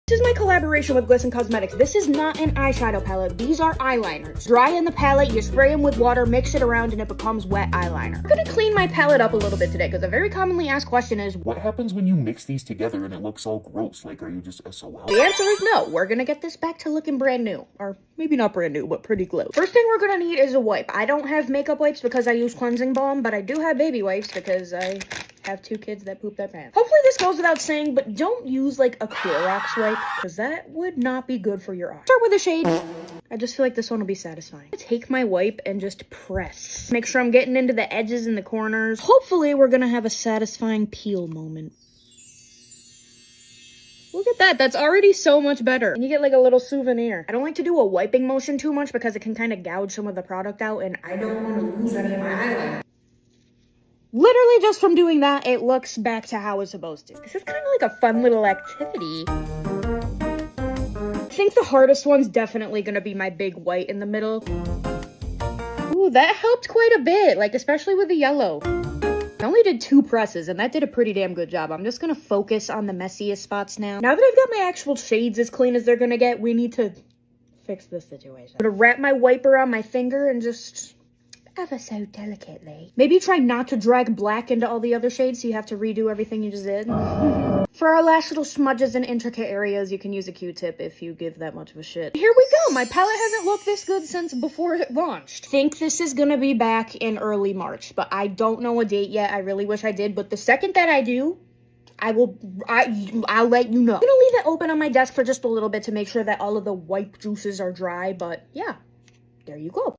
This is my collaboration with Glisten Cosmetics. This is not an eyeshadow palette. These are eyeliners. Dry in the palette, you spray them with water, mix it around, and it becomes wet eyeliner. I'm gonna clean my palette up a little bit today because a very commonly asked question is, what happens when you mix these together and it looks all gross? Like, are you just SOL? The answer is no. We're gonna get this back to looking brand new. Or maybe not brand new, but pretty close. First thing we're gonna need is a wipe. I don't have makeup wipes because I use cleansing balm, but I do have baby wipes because I have 2 kids that poop their pants. Hopefully this goes without saying, but don't use like a Clorox wipe because that would not be good for your eyes. Start with a shade. I just feel like this one will be satisfying. Take my wipe and just press. Make sure I'm getting into the edges and the corners. Hopefully we're gonna have a satisfying peel moment. Look at that, that's already so much better. And you get like a little souvenir. I don't like to do a wiping motion too much because it can kind of gouge some of the product out and I don't want to lose any of my eyeliner. Literally just from doing that, it looks back to how it's supposed to. This is kind of like a fun little activity. I think the hardest one's definitely gonna be my big white in the middle. Ooh, that helped quite a bit, like especially with the yellow. I only did 2 presses and that did a pretty damn good job. I'm just gonna focus on the messiest spots now. Now that I've got my actual shades as clean as they're gonna get, we need to fix this situation. I'm gonna wrap my wipe around my finger and just ever so delicately. Maybe try not to drag black into all the other shades so you have to redo everything you just did. For our last little smudges and intricate areas, you can use a Q-tip if you give that much of a shit. Here we go! My palette hasn't looked this good since before it launched. I think this is gonna be back in early March, but I don't know a date yet. I really wish I did, but the second that I do, I'll let you know. I'm gonna leave it open on my desk for just a little bit to make sure that all of the wipe juices are dry, but yeah, there you go.